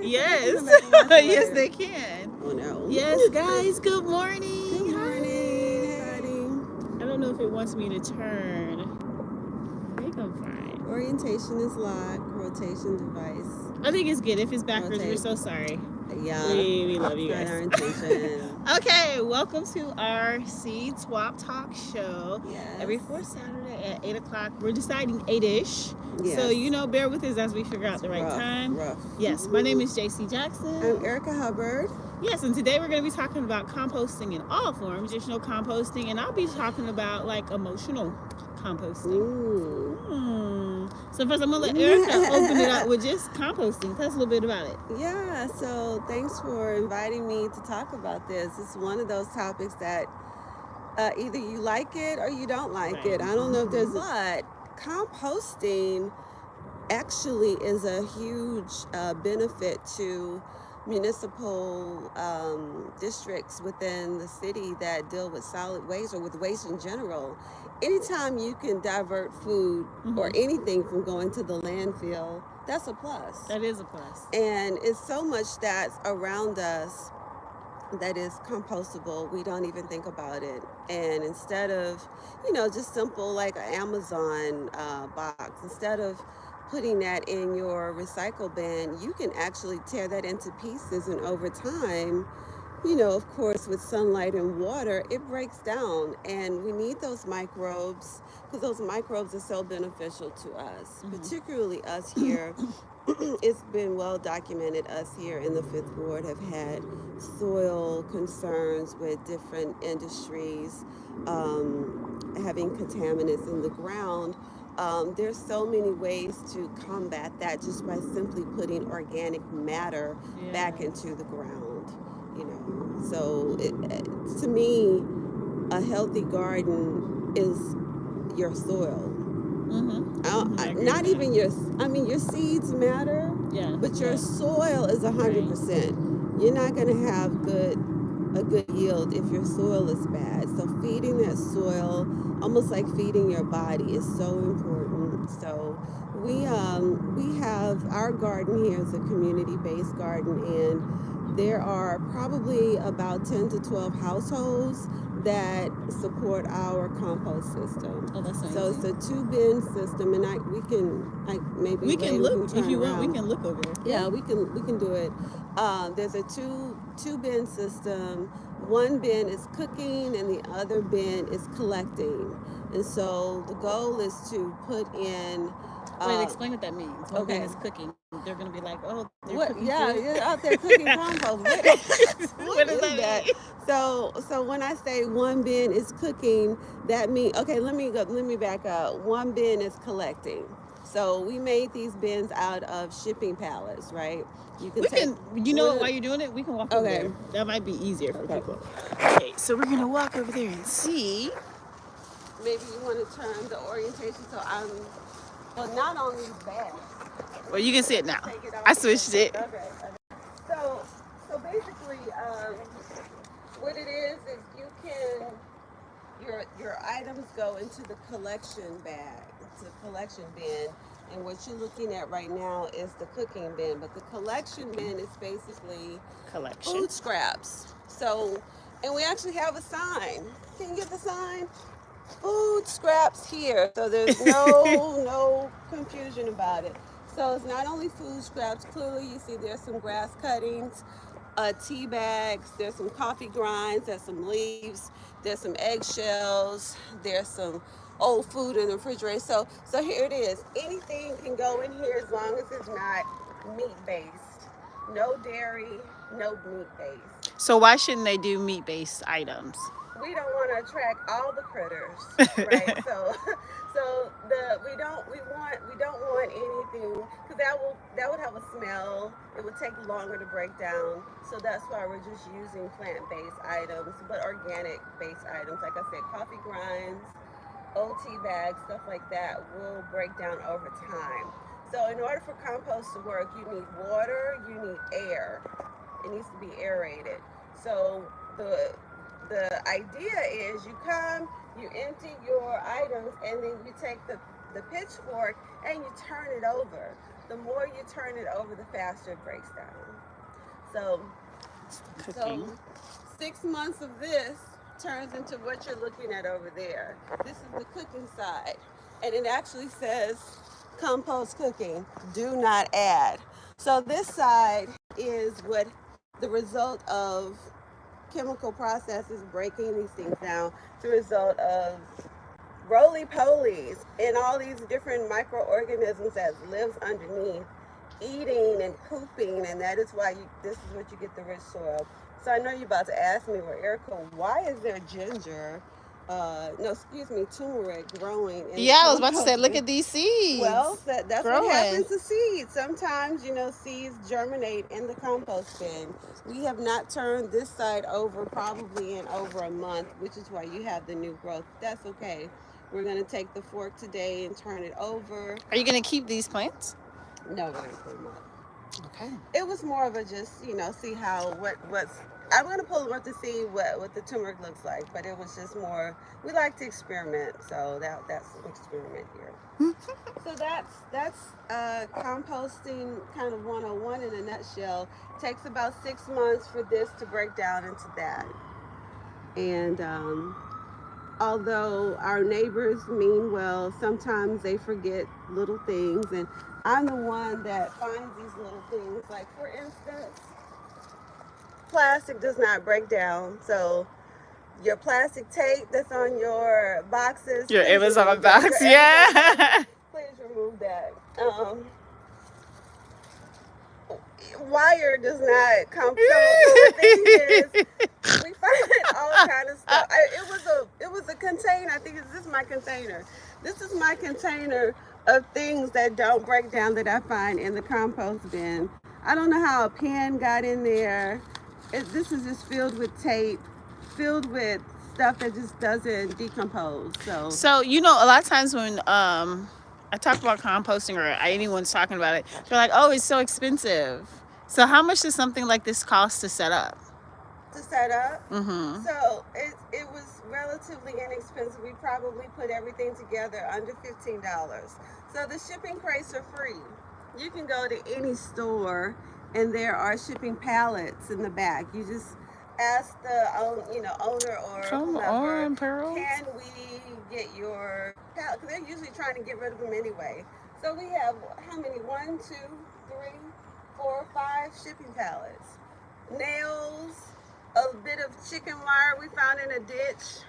Yes. Yes, they can. Oh no. Yes, guys, good morning. Good morning. Hi. I don't know if it wants me to turn. I think I'm fine. Orientation is locked. Rotation device. I think it's good. If it's backwards, we're Rotate. so sorry. Yeah. We love you Not guys. our intention. Okay, welcome to our Seed Swap Talk show. Yes. Every fourth Saturday at 8 o'clock. We're deciding 8-ish. Yes. So, bear with us as we figure out the right time. Rough. Yes, my name is JC Jackson. I'm Erica Hubbard. Yes, and today we're going to be talking about composting in all forms, traditional composting, and I'll be talking about like emotional composting. So first I'm going to let Erica open it up with just composting. Tell us a little bit about it. Yeah, so thanks for inviting me to talk about this. It's one of those topics that either you like it or you don't like it. I don't know if there's, but composting actually is a huge benefit to municipal districts within the city that deal with solid waste or with waste in general. Anytime you can divert food or anything from going to the landfill, that's a plus. That is a plus. And it's so much that's around us that is compostable, we don't even think about it. And instead of, just simple like an Amazon box, instead of putting that in your recycle bin, you can actually tear that into pieces, and over time, of course, with sunlight and water, it breaks down. And we need those microbes because those microbes are so beneficial to us, particularly us here. It's been well documented, us here in the Fifth Ward have had soil concerns with different industries having contaminants in the ground. There's so many ways to combat that just by simply putting organic matter back into the ground. So to me, a healthy garden is your soil. Not even your seeds matter, but your soil is 100%. You're not going to have a good yield if your soil is bad. So feeding that soil, almost like feeding your body, is so important. So we have our garden here is a community-based garden, and there are probably about 10 to 12 households that support our compost system. Oh, that's nice. So it's a 2-bin system, and we can look if you want. We can look over. Yeah, we can do it. There's a two bin system. One bin is cooking, and the other bin is collecting. And so the goal is to put in. Wait, explain what that means. One bin is cooking. They're gonna be like, oh, they're cooking. Yeah, you're out there cooking compost. What is that? So when I say one bin is cooking, that means, okay, let me back up. One bin is collecting. So we made these bins out of shipping pallets, right? While you're doing it, we can walk over there. That might be easier for people. Okay, so we're gonna walk over there and see. Maybe you want to turn the orientation so well, not on these bags. Well, you can see it now. I switched it. Okay. So basically, what it is you can your items go into the collection bag. It's a collection bin, and what you're looking at right now is the cooking bin. But the collection bin is basically food scraps. So, and we actually have a sign. Can you get the sign? Food scraps here. So there's no confusion about it. So it's not only food scraps. Clearly, you see there's some grass cuttings, tea bags, there's some coffee grinds, there's some leaves, there's some eggshells, there's some old food in the refrigerator. So here it is. Anything can go in here as long as it's not meat-based. No dairy, no meat-based. So why shouldn't they do meat-based items? We don't want to attract all the critters, right? So we don't want anything, because that would have a smell. It would take longer to break down. So that's why we're just using plant-based items, but organic-based items. Like I said, coffee grinds, old tea bags, stuff like that will break down over time. So in order for compost to work, you need water, you need air. It needs to be aerated. So the idea is you come, you empty your items, and then you take the the pitchfork and you turn it over. The more you turn it over, the faster it breaks down. So, Cooking. so 6 months of this turns into what you're looking at over there. This is the cooking side. And it actually says compost cooking, do not add. So this side is what the result of chemical processes breaking these things down, the result of roly-polies and all these different microorganisms that lives underneath eating and pooping, and that is why this is what you get the rich soil. So I know you're about to ask me, well, Erica, why is there ginger, turmeric growing in Yeah, I was about to say, compost look bin? at these seeds. Well, that's growing. what happens to seeds. Sometimes, seeds germinate in the compost bin. We have not turned this side over probably in over a month, which is why you have the new growth. That's okay. We're going to take the fork today and turn it over. Are you going to keep these plants? No, we're going to put them up. Okay. It was more of a just, see how, what's, I'm going to pull them up to see what the turmeric looks like, but it was just more, we like to experiment, so that's an experiment here. So that's composting kind of 101 in a nutshell. It takes about 6 months for this to break down into that. And although our neighbors mean well, sometimes they forget little things, and I'm the one that finds these little things. Like, for instance, plastic does not break down, so your plastic tape that's on your boxes, your Amazon box, yeah. Please remove that. Wire does not come. So the thing is, we find all kind of stuff. It was a container. I think this is my container. This is my container of things that don't break down that I find in the compost bin. I don't know how a pen got in there. This is just filled with tape, filled with stuff that just doesn't decompose. So a lot of times when I talk about composting, or anyone's talking about it, they're like, oh, it's so expensive. So how much does something like this cost to set up? Mm-hmm. So it was relatively inexpensive. We probably put everything together under $15. So the shipping crates are free. You can go to any store and there are shipping pallets in the back. You just ask the owner or whoever, can we get your pallet? Because they're usually trying to get rid of them anyway. So we have how many? 1, 2, 3, 4, 5 shipping pallets. Nails, a bit of chicken wire we found in a ditch.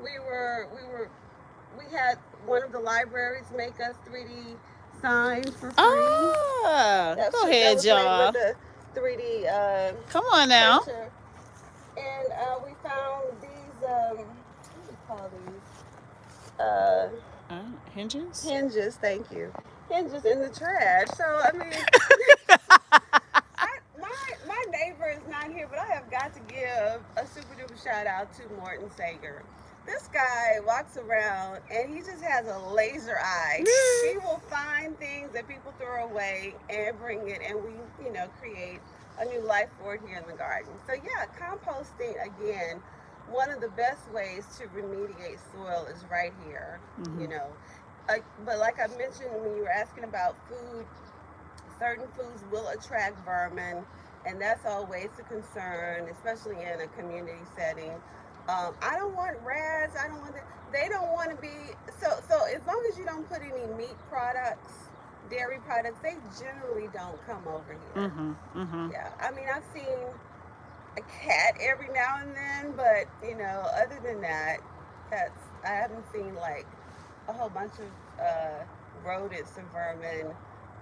We had one of the libraries make us 3D signs for free. Go ahead, y'all. With the 3D. Come on now. Picture. And we found these. What do you call these? Hinges. Hinges. Thank you. Hinges in the trash. So I mean, my neighbor is not here, but I have got to give a super duper shout out to Morton Sager. This guy walks around and he just has a laser eye. He will find things that people throw away and bring it, and we, create a new life for it here in the garden. So yeah, composting, again, one of the best ways to remediate soil is right here. Mm-hmm. But like I mentioned when you were asking about food, certain foods will attract vermin, and that's always a concern, especially in a community setting. I don't want rats. I don't want that. They don't want to be so as long as you don't put any meat products, dairy products, they generally don't come over here. Mm-hmm. Mm-hmm. Yeah, I mean, I've seen a cat every now and then, but other than that, I haven't seen like a whole bunch of rodents and vermin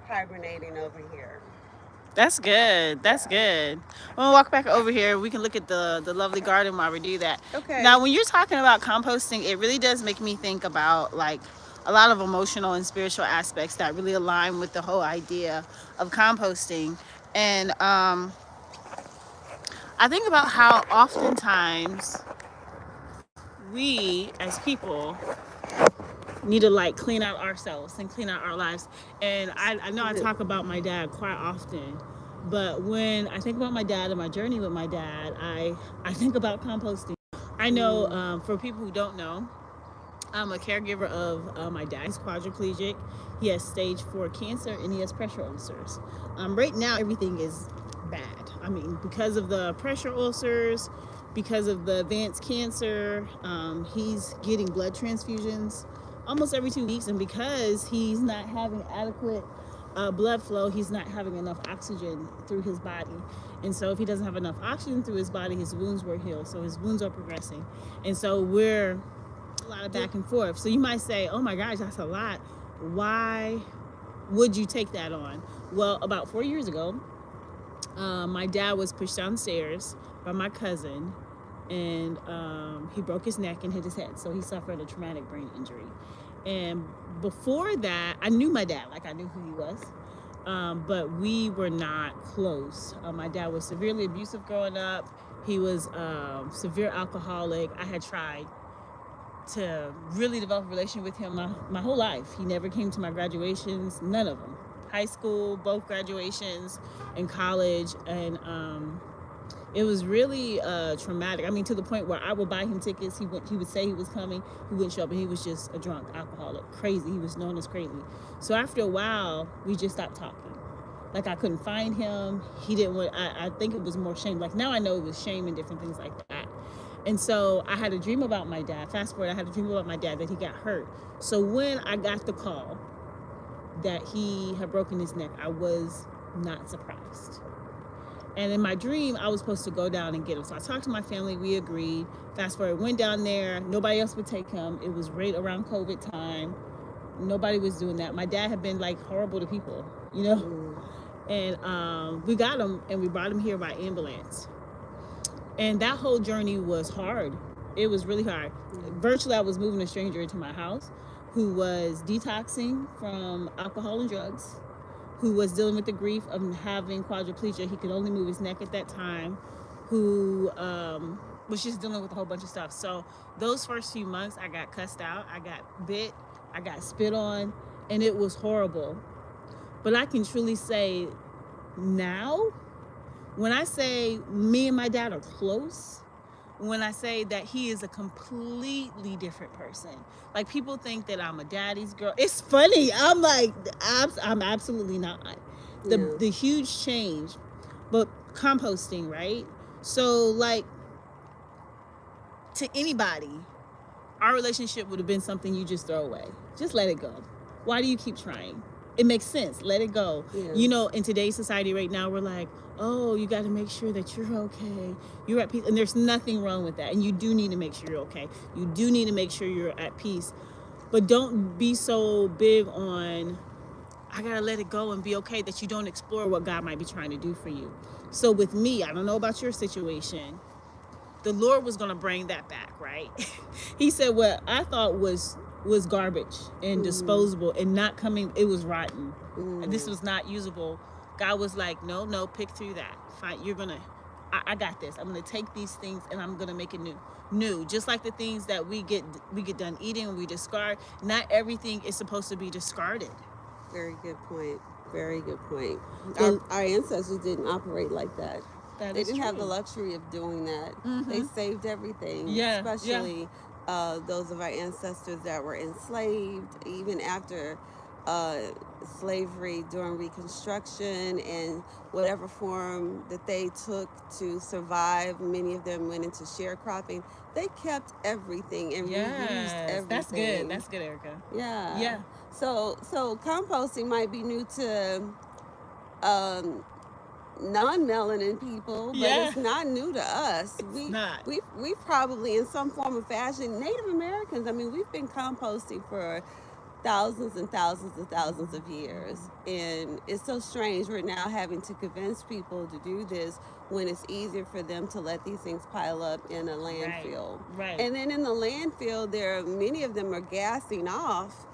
hibernating over here. That's good. That's good. When we walk back over here, we can look at the lovely garden while we do that. Okay. Now, when you're talking about composting, it really does make me think about like a lot of emotional and spiritual aspects that really align with the whole idea of composting. And I think about how oftentimes we as people need to like clean out ourselves and clean out our lives. And I know I talk about my dad quite often, but when I think about my dad and my journey with my dad, I think about composting. I know for people who don't know, I'm a caregiver of my dad. He's quadriplegic. He has stage 4 cancer and he has pressure ulcers. Right now, everything is bad. I mean, because of the pressure ulcers, because of the advanced cancer, he's getting blood transfusions almost every 2 weeks. And because he's not having adequate blood flow, he's not having enough oxygen through his body. And so if he doesn't have enough oxygen through his body, his wounds won't heal. So his wounds are progressing. And so we're a lot of back and forth. So you might say, oh my gosh, that's a lot. Why would you take that on? Well, about 4 years ago, my dad was pushed downstairs by my cousin, and he broke his neck and hit his head. So he suffered a traumatic brain injury. And before that, I knew my dad, like I knew who he was. But we were not close. My dad was severely abusive growing up. He was severe alcoholic. I had tried to really develop a relationship with him my whole life. He never came to my graduations, none of them. High school, both graduations, and college, and it was really traumatic. I mean, to the point where I would buy him tickets. He would say he was coming. He wouldn't show up, and he was just a drunk alcoholic, crazy. He was known as crazy. So after a while, we just stopped talking. Like, I couldn't find him. He didn't want. I think it was more shame. Like, now I know it was shame and different things like that. And so I had a dream about my dad. Fast forward, I had a dream about my dad that he got hurt. So when I got the call that he had broken his neck, I was not surprised. And in my dream, I was supposed to go down and get him. So I talked to my family. We agreed. Fast forward, went down there. Nobody else would take him. It was right around COVID time. Nobody was doing that. My dad had been like horrible to people, you know? And we got him and we brought him here by ambulance. And that whole journey was hard. It was really hard. Virtually, I was moving a stranger into my house who was detoxing from alcohol and drugs, who was dealing with the grief of having quadriplegia. He could only move his neck at that time, who was just dealing with a whole bunch of stuff. So those first few months, I got cussed out, I got bit, I got spit on, and it was horrible. But I can truly say now, when I say me and my dad are close, when I say that he is a completely different person. Like, people think that I'm a daddy's girl. It's funny. I'm like, I'm absolutely not. The huge change. But composting, right? So, like, to anybody, our relationship would have been something you just throw away. Just let it go. Why do you keep trying? It makes sense. Let it go. Yeah. You know, in today's society right now, we're like, oh, you got to make sure that you're okay. You're at peace. And there's nothing wrong with that. And you do need to make sure you're okay. You do need to make sure you're at peace. But don't be so big on, I got to let it go and be okay, that you don't explore what God might be trying to do for you. So with me, I don't know about your situation, the Lord was going to bring that back, right? He said what I thought was garbage and disposable and not coming, it was rotten. And this was not usable. God was like, no, pick through that. Fine, you're gonna, I got this. I'm gonna take these things and I'm gonna make it new. Just like the things that we get done eating and we discard, not everything is supposed to be discarded. Very good point. Very good point. Our ancestors didn't operate like that. They didn't have the luxury of doing that. They saved everything, especially those of our ancestors that were enslaved, even after slavery during Reconstruction and whatever form that they took to survive. Many of them went into sharecropping. They kept everything and reused everything. That's good, Erica. Yeah. So composting might be new to non-melanin people, but it's not new to us. We probably, in some form or fashion, Native Americans, I mean, we've been composting for thousands and thousands and thousands of years, and it's so strange we're now having to convince people to do this when it's easier for them to let these things pile up in a landfill. Right. And then in the landfill, many of them are gassing off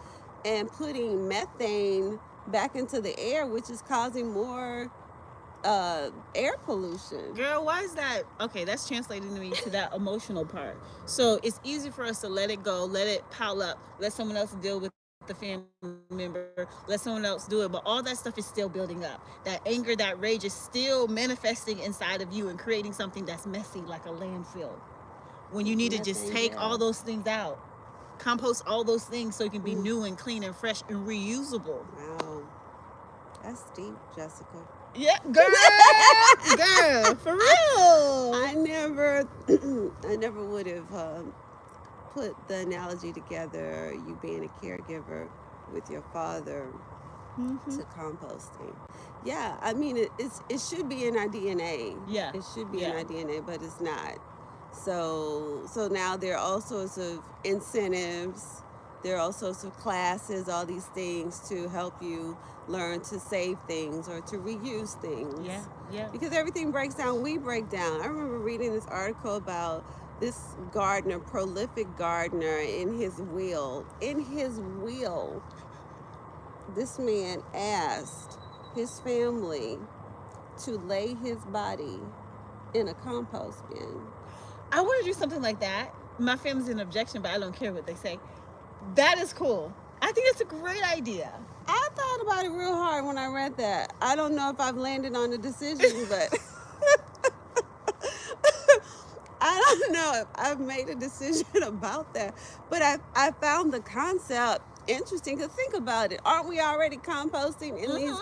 and putting methane back into the air, which is causing more air pollution. Girl, why is that? Okay, that's translating to me to that emotional part. So it's easy for us to let it go, let it pile up, let someone else deal with the family member, let someone else do it, but all that stuff is still building up. That anger, that rage is still manifesting inside of you and creating something that's messy, like a landfill, when you need to just take all those things out. compost all those things so it can be new and clean and fresh and reusable. Wow. That's deep, Jessica. Yeah, girl, for real. I never would have put the analogy together, you being a caregiver with your father to composting. Yeah, I mean, it should be in our DNA. Yeah. It should be in our DNA, but it's not. So now there are all sorts of incentives, there are all sorts of classes, all these things to help you learn to save things or to reuse things. Yeah. Because everything breaks down, we break down. I remember reading this article about this gardener, prolific gardener, in his will, this man asked his family to lay his body in a compost bin. I want to do something like that. My family's an objection, but I don't care what they say. That is cool. I think it's a great idea. I thought about it real hard when I read that. I don't know if I've landed on a decision, but I don't know if I've made a decision about that. But I found the concept interesting, because think about it. Aren't we already composting in these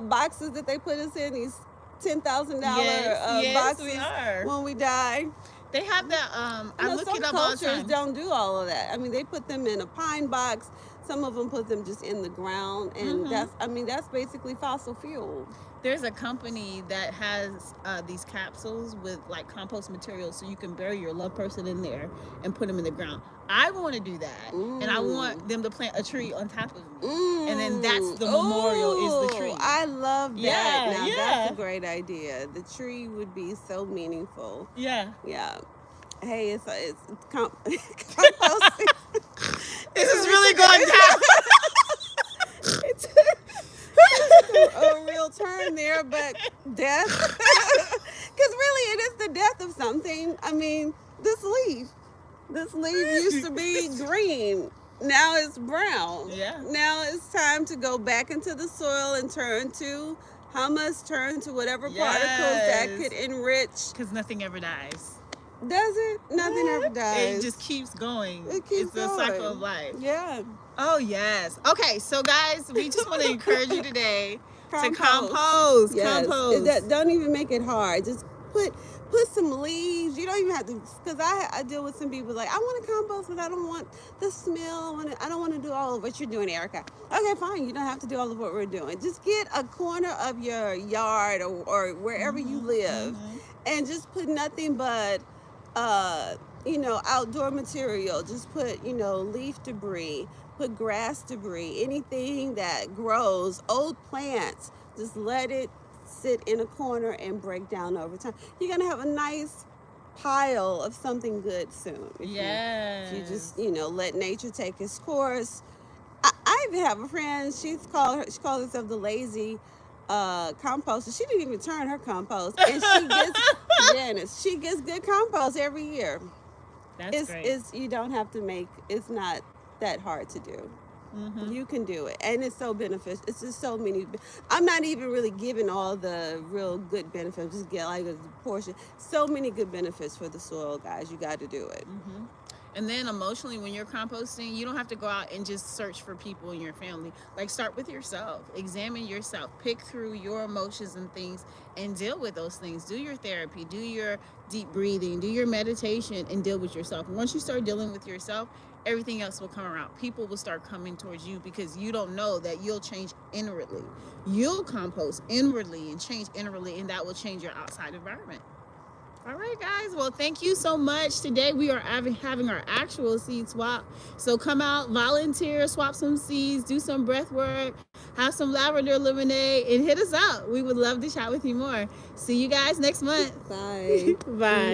boxes that they put us in, these $10,000 boxes we are. when we die? They have that. I look some it up all the cultures time. don't do all of that. I mean, they put them in a pine box. Some of them put them just in the ground, and that's basically fossil fuel. There's a company that has these capsules with like compost materials, so you can bury your loved person in there and put them in the ground. I want to do that, and I want them to plant a tree on top of me, and then that's the memorial is the tree. I love that. Yeah, That's a great idea. The tree would be so meaningful. Yeah. Hey, it's composting. This is really going down. It's a real turn there, but death. Because really, it is the death of something. I mean, this leaf used to be green. Now it's brown. Yeah. Now it's time to go back into the soil and turn to humus, turn to whatever particles that could enrich. Because nothing ever dies. Does it? Nothing ever dies. It just keeps going. It keeps it's the cycle of life. Yeah. Oh, yes. Okay, so guys, we just want to encourage you today to compost. Yes. Compost. Don't even make it hard. Just put some leaves. You don't even have to, because I deal with some people like, I want to compost, but I don't want the smell. I don't want to do all of what you're doing, Erica. Okay, fine. You don't have to do all of what we're doing. Just get a corner of your yard or wherever you live and just put nothing but outdoor material. Just put, leaf debris, put grass debris, anything that grows, old plants, just let it sit in a corner and break down over time. You're going to have a nice pile of something good soon. If you just, let nature take its course. I even have a friend, she calls herself the lazy composter. She didn't even turn her compost, and she gets good compost every year. That's great. You don't have to it's not that hard to do. You can do it, and it's so beneficial. It's just so many. I'm not even really giving all the real good benefits. Just get like a portion. So many good benefits for the soil, guys. You got to do it. And then emotionally, when you're composting, you don't have to go out and just search for people in your family. Like, start with yourself. Examine yourself. Pick through your emotions and things and deal with those things. Do your therapy. Do your deep breathing. Do your meditation and deal with yourself. And once you start dealing with yourself, everything else will come around. People will start coming towards you because you don't know that you'll change inwardly. You'll compost inwardly and change inwardly, and that will change your outside environment. All right, guys. Well, thank you so much. Today we are having our actual seed swap. So come out, volunteer, swap some seeds, do some breath work, have some lavender lemonade, and hit us up. We would love to chat with you more. See you guys next month. Bye. Bye.